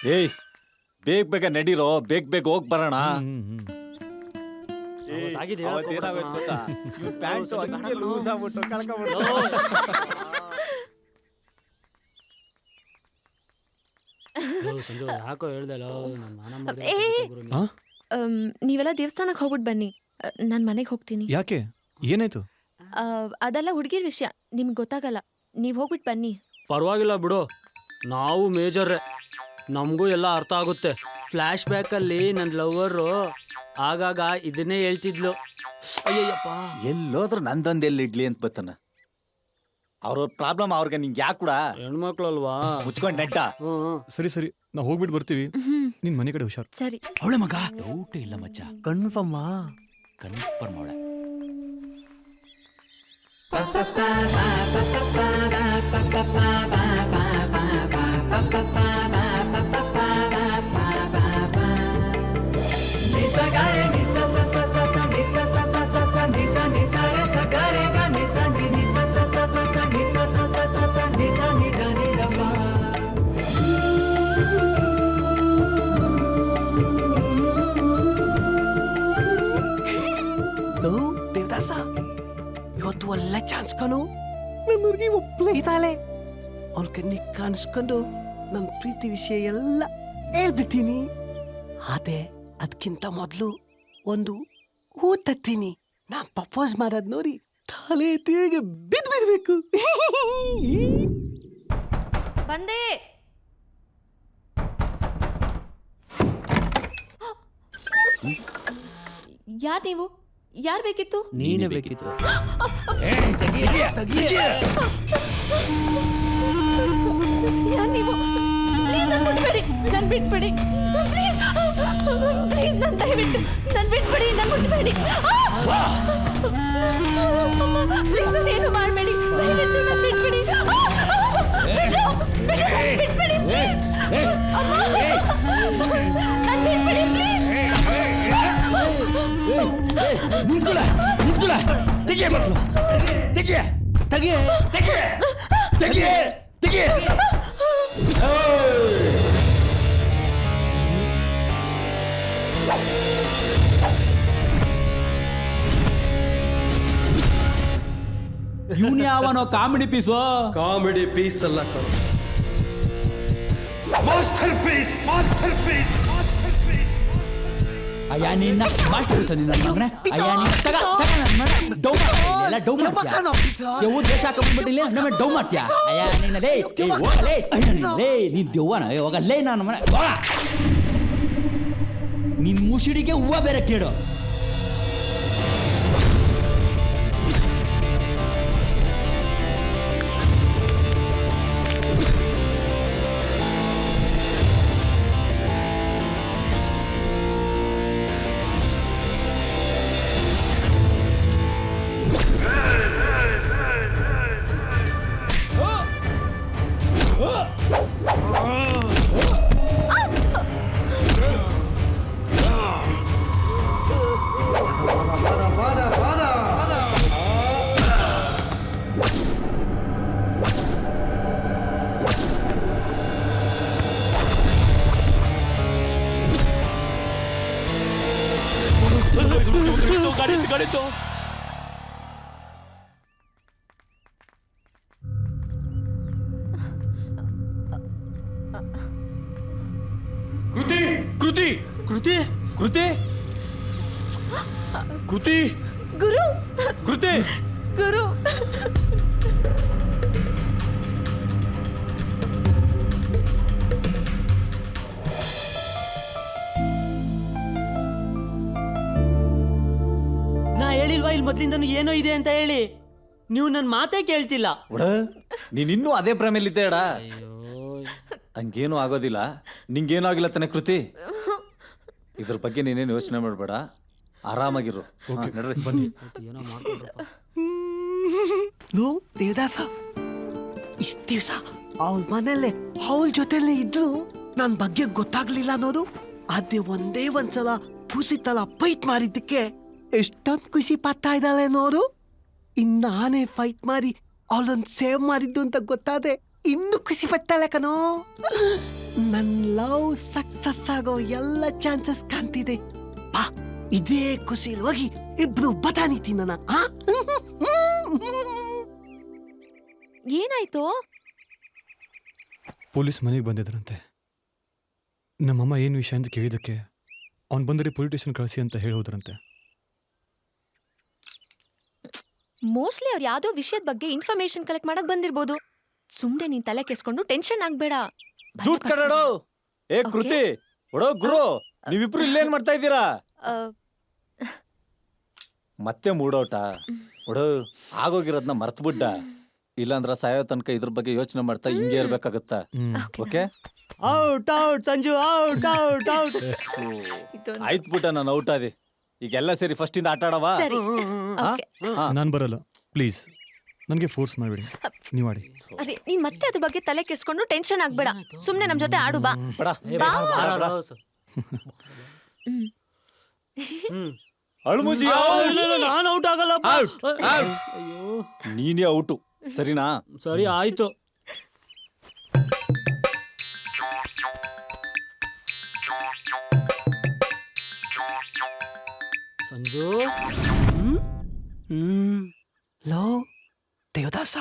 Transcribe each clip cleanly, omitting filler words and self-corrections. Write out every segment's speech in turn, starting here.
ಏಯ್ ಬೇಗ ಬೇಗ ನಡೀರೋ, ಬೇಗ ಬೇಗ ಹೋಗ್ ಬರೋಣ. ಅವತ್ತೇನಾಗೋಯ್ತು ಗೊತ್ತಾ? ಇವ್ನ್ ಪ್ಯಾಂಟು ಹಂಗೆ ಲೂಸ್ ಆಗ್ಬಿಟ್ಟು ಕಳ್ಕೊಂಡ್ಬಿಟ್ಟು. ಯಾಕೋ ಹೇಳ್ದಲ್ಲ ನೀವೆಲ್ಲ ದೇವಸ್ಥಾನಕ್ಕೆ ಹೋಗ್ಬಿಟ್ಟು ಬನ್ನಿ, ನಾನು ಮನೆಗೆ ಹೋಗ್ತೀನಿ. ಯಾಕೆ, ಏನಾಯ್ತು? ಅದೆಲ್ಲ ಹುಡುಗಿರ ವಿಷಯ, ನಿಮ್ಗೆ ಗೊತ್ತಾಗಲ್ಲ. ನೀವು ಹೋಗ್ಬಿಟ್ಟು ಬನ್ನಿ. ಪರವಾಗಿಲ್ಲ ಬಿಡು, ನಾವು ಮೇಜರ್ರೆ, ನಮಗೂ ಎಲ್ಲ ಅರ್ಥ ಆಗುತ್ತೆ. ಫ್ಲ್ಯಾಶ್ ಬ್ಯಾಕಲ್ಲಿ ನನ್ನ ಲವ್ವರು ಆಗಾಗ ಇದನ್ನೇ ಹೇಳ್ತಿದ್ಲು. ಅಯ್ಯಪ್ಪ, ಎಲ್ಲೋದ್ರು ನಂದೊಂದು ಎಲ್ಲಿ ಇಡ್ಲಿ ಅಂತ ಬತ್ತಾನ. ಅವ್ರ ಪ್ರಾಬ್ಲಮ್ ಅವ್ರಿಗೆ ನಿಂಗೆ ಯಾಕೆ ಕೂಡ ಹೆಣ್ಮಕ್ಳಲ್ವಾ, ಮುಚ್ಕೊಂಡ್ ನೆಟ್ಟ. ಸರಿ ಸರಿ, ನಾವು ಹೋಗ್ಬಿಟ್ಟು ಬರ್ತೀವಿ. ನಿನ್ ಮನೆ ಕಡೆ ಹುಷಾರ್. ಸರಿ. ಅವಳೆ ಮಗ ಡೌಟ್ ಇಲ್ಲ ಮಚ್ಚ, ಕನ್ಫರ್ಮ್ ಅವಳೆ. ದೇವದಾಸ, ಇವತ್ತು ಒಳ್ಳೆ ಚಾನ್ಸ್ ಕಣು. ನನ್ನ ಹುಡುಗಿ ಒಬ್ಬಳೇ ಇದ್ದಾಳೆ. ಅವಳ ಕಣ್ಣಿಗೆ ಕಾಣಿಸ್ಕೊಂಡು ನನ್ನ ಪ್ರೀತಿ ವಿಷಯ ಎಲ್ಲ ಹೇಳ್ಬಿಡ್ತೀನಿ. ಅದೇ ಅದಕ್ಕಿಂತ ಮೊದಲು ಒಂದು ಹೂ ತತ್ತೀನಿ. ನಾ ಪ್ರಪೋಸ್ ಮಾಡೋದ್ ನೋಡಿ ತಲೆ ತಿರುಗಿ ಬಿದ್ಬಿಡ್ಬೇಕು. ಬಂದೆ. ಯಾರ್ ನೀವು? ಯಾರ್ ಬೇಕಿತ್ತು? ನೀನೇ ಬೇಕಿತ್ತು. ಯಾರ್ ನೀವು? ಪ್ಲೀಸ್ ನನ್ ಬಿಟ್ಬಿಡಿ, ನನ್ ಬಿಟ್ಬಿಡಿ. ಪ್ಲೀಸ್ ನನ್ ದಯವಿಟ್ಟು ನನ್ ಬಿಟ್ಬಿಡಿ, ನನ್ ಬಿಟ್ಬಿಡಿ. ಪ್ಲೀಸ್ ನನ್ ಏನು ಮಾಡಬೇಡಿ, ದಯವಿಟ್ಟು ನನ್ ಬಿಟ್ಬಿಡಿ. ಬಿಟ್ಬಿಡಿ ಪ್ಲೀಸ್. ನನ್ ಬಿಟ್ಬಿಡಿ ಪ್ಲೀಸ್. ತೆಗಿಯ ಮಕ್ಕಳು, ತೆಗಿಯ ತೆಗಿಯ ತೆಗಿಯ ತೆಗಿಯ ತೆಗಿಯ. ಇವನ್ ಯಾವನೋ ಕಾಮಿಡಿ ಪೀಸು. ಕಾಮಿಡಿ ಪೀಸ್ ಅಲ್ಲ, ಮಾಸ್ಟರ್ ಪೀಸ್, ಮಾಸ್ಟರ್ ಪೀಸ್. ಅಯ್ಯ ನಿನ್ನ ಮಾಸ್ಟರ್ ಪೀಸ್ ನಿನ್ನ ಮಗನೇ. ಅಯ್ಯ ನಿನ್ನ ತಗ ನನ್ನ ಮಗನೇ. ಡೌ ಮಾಡ್ತೀಯ, ಡೌ ಮಾಡ್ತೀಯ. ಯವು ದೇಶ ಹಾಕೊಂಡ್ಬಿಟ್ಟಿಲ್ಲ, ನಮ್ಮ ಡೌ ಮಾಡ್ತೀಯ. ಅಯ್ಯ ನಿನ್ನ ಲೇ ಹೋಗಲೇ, ಲೇ ನೀನ್ ದೆವ್ವನ ಹೋಗಲೇ. ನನ್ನ ಮನೆ ನಿನ್ ಮುಸುಡಿಗೆ ಹೂವ ಬೇರೆ ಕೇಳು. ಗಾಡಿತ್ತು. ಕೃತಿ ಕೃತಿ ಕೃತಿ ಕೃತಿ ಕೃತಿ ಗುರು, ಕೃತಿ ಗುರು. ನಾ ಹೇಳಿಲ್ವಾ ಇಲ್ಲಿ ಮೊದ್ಲಿಂದನು ಏನೋ ಇದೆ ಅಂತ ಹೇಳಿ? ನೀವು ನನ್ನ ಮಾತೇ ಕೇಳ್ತಿಲ್ಲ. ನೀನಿನ್ನೂ ಅದೇ ಭ್ರಮೆಯಲ್ಲಿದ್ದೆ ಅಡ. ಹಂಗೇನು ಆಗೋದಿಲ್ಲ, ನಿಂಗೇನು ಆಗಿಲ್ಲ ತಾನೆ ಕೃತಿ. ಇದ್ರ ಬಗ್ಗೆ ನೀನೇನು ಯೋಚನೆ ಮಾಡಬೇಡ, ಆರಾಮಾಗಿರು. ನಡ್ರಿ ಬನ್ನಿ. ದೇವದಾಸ, ಇಷ್ಟ ದಿವಸ ಅವಳ ಮನೆಯಲ್ಲೇ ಅವಳ ಜೊತೆಲೇ ಇದ್ರು ನನ್ನ ಬಗ್ಗೆ ಗೊತ್ತಾಗ್ಲಿಲ್ಲ ಅನ್ನೋದು. ಅದೇ ಒಂದೇ ಒಂದ್ಸಲ ಪೂಸಿತಲ್ಲ ಫೈಟ್ ಮಾಡಿದ್ದಕ್ಕೆ ಎಷ್ಟೊಂದು ಖುಷಿ ಪಡ್ತಾ ಇದ್ದಾಳೆ ನೋಡು. ನಾನೇ ಫೈಟ್ ಮಾಡಿ ಅವಳನ್ನು ಸೇವ್ ಮಾಡಿದ್ದು ಅಂತ ಗೊತ್ತಾದ್ರೆ ಇನ್ನೂ ಖುಷಿ ಪಡ್ತಾಳೆ ಕಣೋ. ನನ್ ಲವ್ ಸಕ್ಸಸ್ ಆಗೋ ಎಲ್ಲ ಚಾನ್ಸಸ್ ಕಾಣ್ತಿದೆ. ಬಾ, ಇದೇ ಖುಷಿಲ್ ಹೋಗಿ ಇಬ್ರು ಬಟಾಣಿ ತಿನ್ನೋಣ. ಏನಾಯ್ತು? ಪೊಲೀಸ್ ಮನೆಗೆ ಬಂದಿದ್ರಂತೆ. ನಮ್ಮಮ್ಮ ಏನು ವಿಷಯ ಅಂತ ಕೇಳಿದಕ್ಕೆ ಅವ್ನು ಬಂದರೆ ಪೊಲೀಸ್ ಸ್ಟೇಷನ್ ಕಳಿಸಿ ಅಂತ ಹೇಳೋದ್ರಂತೆ. ಮೋಸ್ಟ್ಲಿ ಅವ್ರು ಯಾವ್ದೋ ವಿಷಯದ ಬಗ್ಗೆ ಇನ್ಫಾರ್ಮೇಶನ್ ಕಲೆಕ್ಟ್ ಮಾಡಕ್ ಬಂದಿರ್ಬೋದು. ಸುಮ್ನೆ ನೀನ್ ತಲೆ ಕೆಡ್ಸ್ಕೊಂಡು ಟೆನ್ಷನ್ ಆಗ್ಬೇಡ. ಜೂಟ್ ಕಡಾಡೋ. ಏ ಕೃತಿ, ಒಡೋ ಗುರು, ನೀವಿಬ್ರು ಇಲ್ಲೇನ್ ಮಾಡ್ತಾ ಇದ್ದೀರಾ? ಮತ್ತೆ ಮೂಡೋಟ. ಒಡೋ, ಆಗೋಗಿರೋದ್ನ ಮರ್ತ್ ಬಿಡ್ಡ. ಇಲ್ಲಾಂದ್ರ ಸಾಯೋ ತನಕ ಇದ್ರ ಬಗ್ಗೆ ಯೋಚನೆ ಮಾಡ್ತಾ ಹಿಂಗೆ ಇರ್ಬೇಕಾಗತ್ತ. Okay, out out Sanju, out out out. ಆಯ್ತು ಬಿಟ್ಟ, ನಾನು ಔಟ್ ಆದಿ. ಈಗೆಲ್ಲ ಸೇರಿ ಫಸ್ಟ್ ಇಂದ ಆಟ ಆಡವಾ? ಸರಿ, ಓಕೆ. ನಾನು ಬರಲ್ಲ, ಪ್ಲೀಸ್. ನನಗೆ ಫೋರ್ಸ್ ಮಾಡಬೇಡಿ, ನೀವು ಆಡಿ. ಅರೆ, ನೀನ್ ಮತ್ತೆ ಅದ್ರ ಬಗ್ಗೆ ತಲೆ ಕೆಡ್ಸ್ಕೊಂಡು ಟೆನ್ಷನ್ ಆಗ್ಬೇಡ. ಸುಮ್ನೆ ನಮ್ ಜೊತೆ ಆಡು ಬಾ. ಬಡ ಬಾ. ಅಳ್ಮುಜಿ, ನಾನು ಔಟ್ ಆಗಲ್ಲ. ನೀನೇ ಔಟು, ಸರಿನಾ? ಸರಿ ಆಯ್ತು. ಸಂಜು, ಲೋ ದೇವದಾಸ,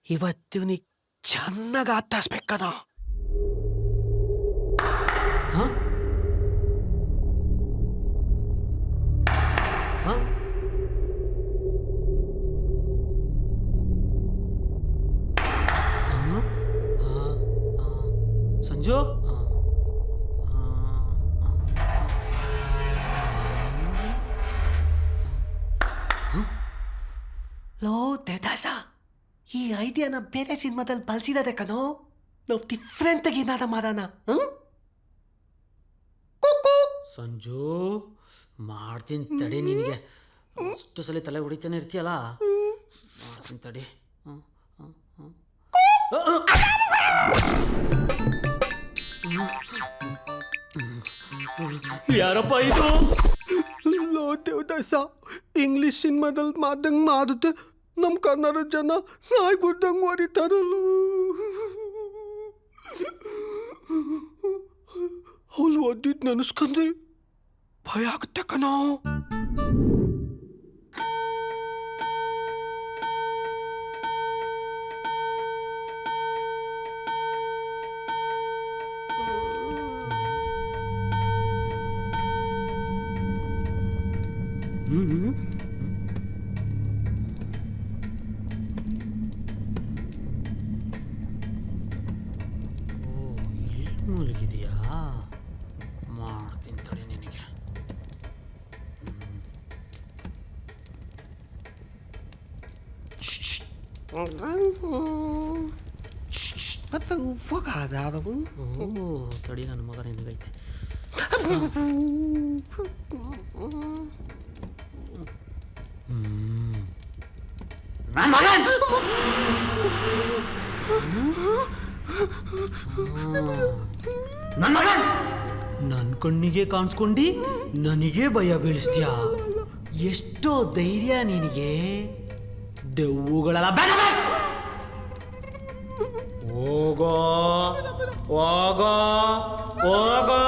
ಇವತ್ತಿವನಿಗೆ ಚೆನ್ನಾಗಿ ಆತಾಸ್ಬೇಕನ. ಸಂಜು, ಲೋ ದೇವದಾಸ, ಈ ಐಡಿಯಾನ ಬೇರೆ ಸಿನಿಮಾದಲ್ಲಿ ಬಳಸಿದಾರೆ ಕಣೋ. ನಾವು ಡಿಫ್ರೆಂಟ್ ಆಗಿ ಏನಾರ ಮಾಡೋಣ. ಸಂಜು, ಮಾಡ್ತೀನಿ ತಡಿ. ನಿನಗೆ ಅಷ್ಟು ಸಲ ತಲೆ ಹೊಡಿತಾನೆ ಇರ್ತೀಯಲ್ಲ, ಮಾಡ್ತೀನಿ ತಡಿ. ಯಾರಪ್ಪ ಇದು? ಲೋ ದೇವದಾಸ, ಇಂಗ್ಲಿಷ್ ಸಿನಿಮಾದಲ್ಲಿ ಮಾಡ್ದಂಗೆ ಮಾಡುತ್ತೆ ನಮ್ಮ ಕನ್ನಡ ಜನ ನಾಯಿ ಗುಡ್ದಂಗೆ ಹೊಡಿತಾರಲ್ಲ. ಅವ್ಳು ಓದಿದ್ ನೆನೆಸ್ಕೊಂಡ್ರೆ ಭಯ ಆಗುತ್ತೆ ಕಣೋ. ಮುಳುಗಿದೆಯಾ? ಮಾಡ್ತೀನಿ ತಡಿ ನಿನಗೆ. ತಡಿ, ನನ್ನ ಮಗ ನಿನಗೈತಿ. ನನ್ನ ಕಣ್ಣಿಗೆ ಕಾಣಿಸ್ಕೊಂಡು ನನಗೆ ಭಯ ಬೀಳಿಸ್ತೀಯ? ಎಷ್ಟೋ ಧೈರ್ಯ ನಿನಗೆ? ದೆವ್ವುಗಳೆಲ್ಲ ಬೇಡ ಬೇಡ. ಹೋಗೋ ಹೋಗೋ ಹೋಗೋ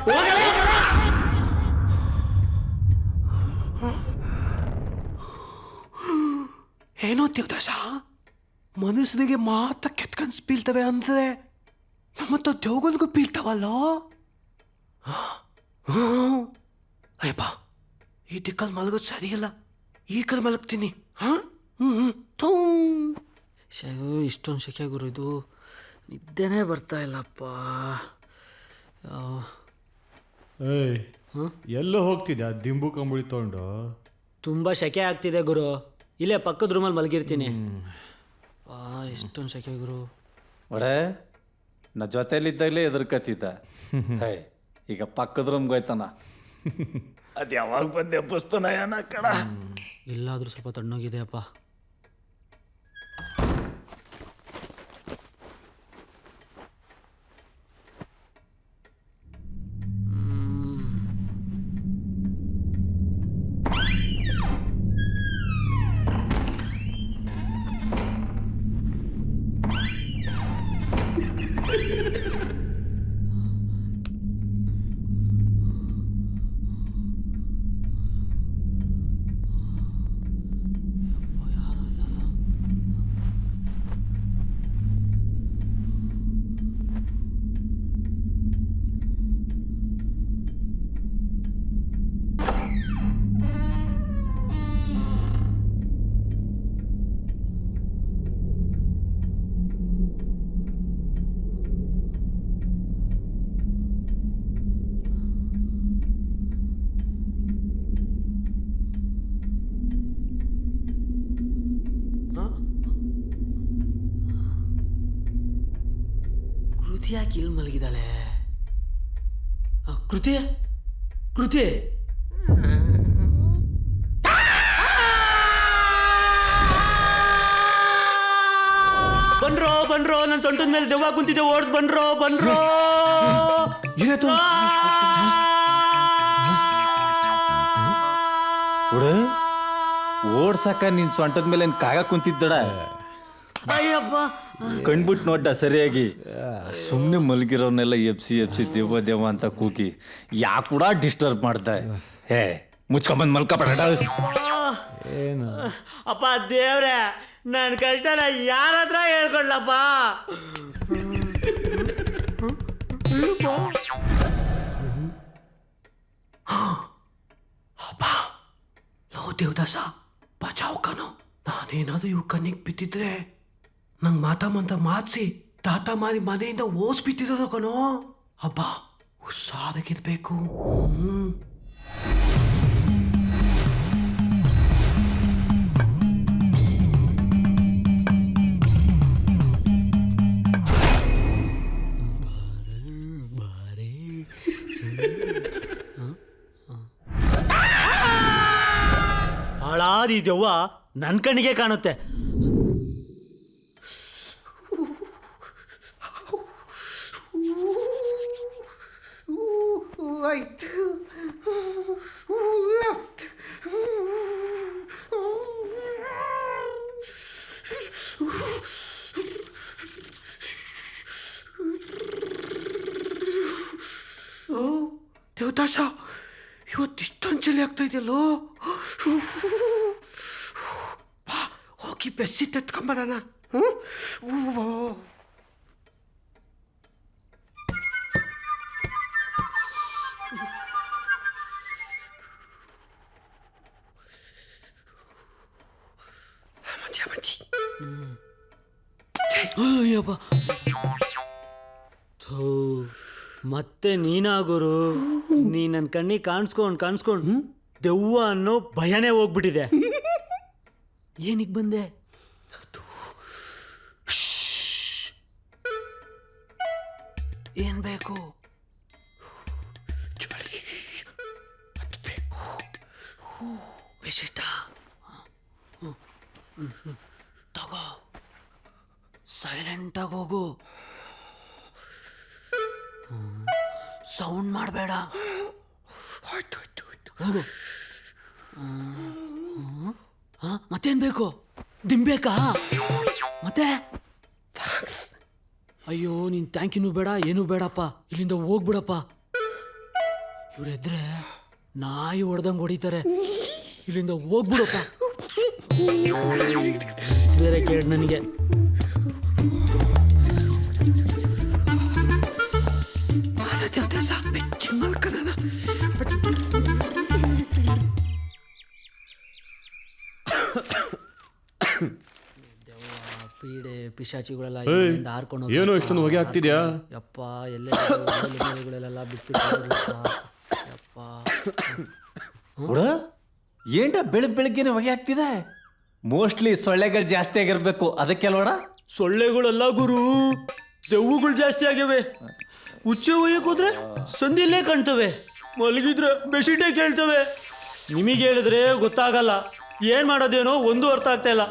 ಹೋಗಲೇ. ಏನೋ ದೇವದಾಸ, ಮನುಷ್ಯರಿಗೆ ಮಾತ್ರ ಕೆಟ್ಟ ಕನ್ಸು ಬೀಳ್ತವೆ ಅಂದ್ರೆ ನಮ್ಮತ್ತ ದೇವಗಳಿಗೂ ಬೀಳ್ತಾವಲ್ಲೋ. ಅಯ್ಯಪ್ಪ, ಈ ದಿಕ್ಕಲ್ಲಿ ಮಲಗೋದು ಸರಿಯಿಲ್ಲ, ಈ ಕಡೆ ಮಲಗ್ತೀನಿ. ಇಷ್ಟೊಂದು ಶೆಕೆ ಗುರು, ಇದು ನಿದ್ದೆನೇ ಬರ್ತಾ ಇಲ್ಲಪ್ಪ. ಏಯ್, ಎಲ್ಲೋ ಹೋಗ್ತಿದ್ಯಾ ದಿಂಬು ಕಂಬಳಿ ತೊಗೊಂಡು? ತುಂಬ ಶೆಕೆ ಆಗ್ತಿದೆ ಗುರು, ಇಲ್ಲೇ ಪಕ್ಕದ ರೂಮಲ್ಲಿ ಮಲಗಿರ್ತೀನಿ. ಇಷ್ಟೊಂದು ಶೆಕೆ ಗುರು. ಒಡೆ, ನಾ ಜೊತೆಲಿದ್ದಾಗಲೇ ಎದುರ್ಕತ್ತಿದ್ದ. ಹೇ, ಈಗ ಪಕ್ಕದ ರೂಮ್ಗೆ ಹೋಯ್ತಾನ. ಅದು ಯಾವಾಗ ಬಂದು ಎಬ್ಬಿಸ್ತಾನ ಏನ ಕಡ. ಇಲ್ಲಾದರೂ ಸ್ವಲ್ಪ ತಣ್ಣಗಿದೆಯಪ್ಪ. ಪ್ರೀತಿ ಯಾಕೆ ಇಲ್ಲಿ ಮಲಗಿದಾಳೆ? ಕೃತಿ ಕೃತಿ ಬನ್ರೋ ಬನ್ರೋ, ನನ್ನ ಸೊಂಟದ ಮೇಲೆ ದೆವ್ವ ಕುಂತಿದ್ದೆ, ಓಡ್ಸ್ ಬನ್ರೋ ಬನ್ರೋ. ಏನಾಯ್ತು? ಓಡ್ಸಕ್ಕ ನಿನ್ ಸೊಂಟದ ಮೇಲೆ ಕಾಗ ಕುಂತಿದ್ದಡ. ಅಯ್ಯಪ್ಪ, ಕಣ್ಬಿಟ್ಟು ನೋಡ್ಡ ಸರಿಯಾಗಿ. ಸುಮ್ಮನೆ ಮಲಗಿರೋನೆಲ್ಲ ಎಪ್ಸಿ ದೇವ ದೇವ ಅಂತ ಕೂಗಿ ಯಾಕೆ ಕೂಡ ಡಿಸ್ಟರ್ಬ್ ಮಾಡ್ದೆ? ಹೇ ಮುಚ್ಕೊಂಬಂದ್ ಮಲ್ಕಪಡ. ಅಪ್ಪ ದೇವ್ರೆ, ನನ್ನ ಕಷ್ಟನ ಯಾರ ಹತ್ರ ಹೇಳ್ಕೊಳ್ಳಪ್ಪ? ಲೋ ದೇವದಾಸ, ಬಚಾವ್ ಕಣೋ. ನಾನೇನಾದ್ರೂ ಇವ್ ಕಣ್ಣಿಗೆ ಬಿದ್ದಿದ್ರೆ ನಂಗೆ ಮಾತಾಮಂತ ಮಾತ್ಸಿ ತಾತ ಮಾರಿ ಮನೆಯಿಂದ ಓಸ್ ಬಿತ್ತಿರೋದು ಕಣೋ. ಹಬ್ಬ ಹುಷಾರಾಗಿರ್ಬೇಕು. ಹಾಳಾದ ಈ ದೆವ್ವ ನನ್ನ ಕಣ್ಣಿಗೆ ಕಾಣುತ್ತೆ. Right, left. ದೇವದಾಸ, ಇವತ್ತು ಇಷ್ಟೊಂದು ಚಳಿ ಆಗ್ತಾ ಇದೆಯಲ್ಲೋ. ಹೋಗಿ ಬೆಸ್ಸಿಟ್ಟು ಎತ್ಕೊಂಬರೋಣ. ಅಯ್ಯಪ್ಪ, ಮತ್ತೆ ನೀನಾ ಗುರು? ನೀ ನನ್ನ ಕಣ್ಣಿಗೆ ಕಾಣಿಸ್ಕೊಂಡು ದೆವ್ವ ಅನ್ನೋ ಭಯನೇ ಹೋಗ್ಬಿಟ್ಟಿದೆ. ಏನಿಗೆ ಬಂದೆ? ಏನ್ ಬೇಕು? ಬೇಕು ಬೆಸಿಟ ತಗೋ, ಸೈಲೆಂಟಾಗಿ ಹೋಗು, ಸೌಂಡ್ ಮಾಡಬೇಡ. ಹೋಗು. ಮತ್ತೇನು ಬೇಕು? ದಿಂಬೇಕಾ? ಮತ್ತೆ ಅಯ್ಯೋ, ನೀನು ಥ್ಯಾಂಕ್ಯೂನು ಬೇಡ, ಏನೂ ಬೇಡಪ್ಪ, ಇಲ್ಲಿಂದ ಹೋಗ್ಬಿಡಪ್ಪ. ಇವರೆದ್ರೆ ನಾಯಿ ಹೊಡೆದಂಗೆ ಹೊಡಿತಾರೆ. ಇಲ್ಲಿಂದ ಹೋಗ್ಬಿಡಪ್ಪ. ಬೇರೆ ಕೇಳಿ ನನಗೆ. ಪೀಡೆ ಪಿಶಾಚಿಗಳೆಲ್ಲ ಹಾರ್ಕೊಂಡು ಏನೋ ಇಷ್ಟೊಂದು ಹೊಗೆ ಆಗ್ತಿದ್ಯಾ? ಯಪ್ಪ, ಎಲ್ಲೆಲ್ಲ ಬಿಟ್ಬಿಟ್ಟು ಯಪ್ಪ. ಏಂಟ ಬೆಳಗ್ಗೆನೆ ಹೊಗೆ ಆಗ್ತಿದೆ. ಮೋಸ್ಟ್ಲಿ ಸೊಳ್ಳೆಗಳು ಜಾಸ್ತಿ ಆಗಿರ್ಬೇಕು, ಅದಕ್ಕೆ ಅಲ್ವಡ? ಸೊಳ್ಳೆಗಳೆಲ್ಲ ಗುರು, ದೆವ್ವಗಳು ಜಾಸ್ತಿ ಆಗ್ಯವೆ. ಹುಚ್ಚೆ ಒಯ್ಯಕ್ಕೆ ಹೋದ್ರೆ ಸಂದಿಲ್ಲೇ ಕಾಣ್ತವೆ, ಮಲಗಿದ್ರೆ ಬೆಸಿಟೇ ಕೇಳ್ತವೆ. ನಿಮಗೆ ಹೇಳಿದ್ರೆ ಗೊತ್ತಾಗಲ್ಲ, ಏನ್ ಮಾಡೋದೇನೋ ಒಂದು ಅರ್ಥ ಆಗ್ತಾ ಇಲ್ಲ.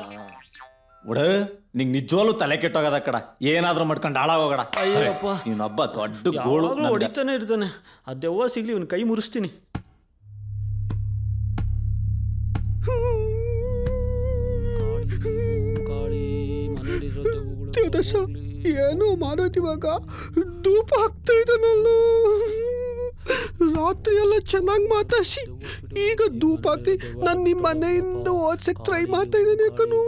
ನಿಂಗೆ ನಿಜವಾಗ್ಲೂ ತಲೆ ಕೆಟ್ಟೋಗದ ಕಡ. ಏನಾದ್ರೂ ಮಾಡ್ಕೊಂಡು ಹಾಳಾಗೋಗಡ. ಅಯ್ಯಪ್ಪ, ಇನ್ನೊಬ್ಬ ದೊಡ್ಡ ಗೋಳು ಹೊಡಿತಾನೆ ಇರ್ತಾನೆ. ಆ ದೆವ್ವ ಸಿಗ್ಲಿ, ಇವನ್ ಕೈ ಮುರಿಸ್ತೀನಿ. ಏನೋ ಮಾಡೋದಿವಾಗ, ಧೂಪ ಹಾಕ್ತಾ ಇದ್ದಾನಲ್ಲ. ರಾತ್ರಿ ಎಲ್ಲ ಚೆನ್ನಾಗಿ ಮಾತಾಡಿಸಿ ಈಗ ಧೂಪ ಹಾಕಿ ನಾನು ನಿಮ್ಮ ಮನೆಯಿಂದ ಓದ್ಸಕ್ ಟ್ರೈ ಮಾಡ್ತಾ ಇದ್ದೇನೆ ಕಣೋ.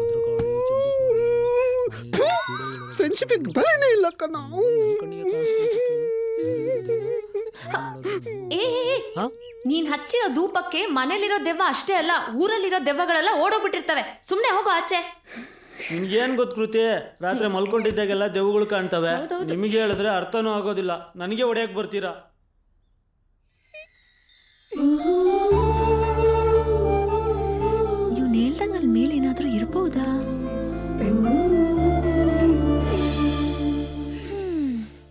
ಫ್ರೆಂಡ್ಶಿಪ್ ಬೆಲೆನೇ ಇಲ್ಲ ಕಣೋ. ನೀನ್ ಹಚ್ಚಿರೋ ಧೂಪಕ್ಕೆ ಮನೇಲಿರೋ ದೆವ್ವ ಅಷ್ಟೇ ಅಲ್ಲ, ಊರಲ್ಲಿರೋ ದೆವ್ವಗಳೆಲ್ಲ ಓಡೋಗ್ಬಿಟ್ಟಿರ್ತವೆ. ಸುಮ್ನೆ ಹೋಗೋ ಆಚೆ. ನಿನ್ಗೇನ್ ಗೊತ್ತು ಕೃತಿ? ರಾತ್ರಿ ಮಲ್ಕೊಂಡಿದ್ದಾಗೆಲ್ಲ ದೆವ್ವಗಳು ಕಾಣ್ತವೆ. ನಿಮಗೆ ಹೇಳಿದ್ರೆ ಅರ್ಥನೂ ಆಗೋದಿಲ್ಲ, ನನಗೆ ಹೊಡೆಯಕ್ ಬರ್ತೀರಾ? ಇವ್ನು ಹೇಳ್ದಂಗ ಅಲ್ಲಿ ಮೇಲೇನ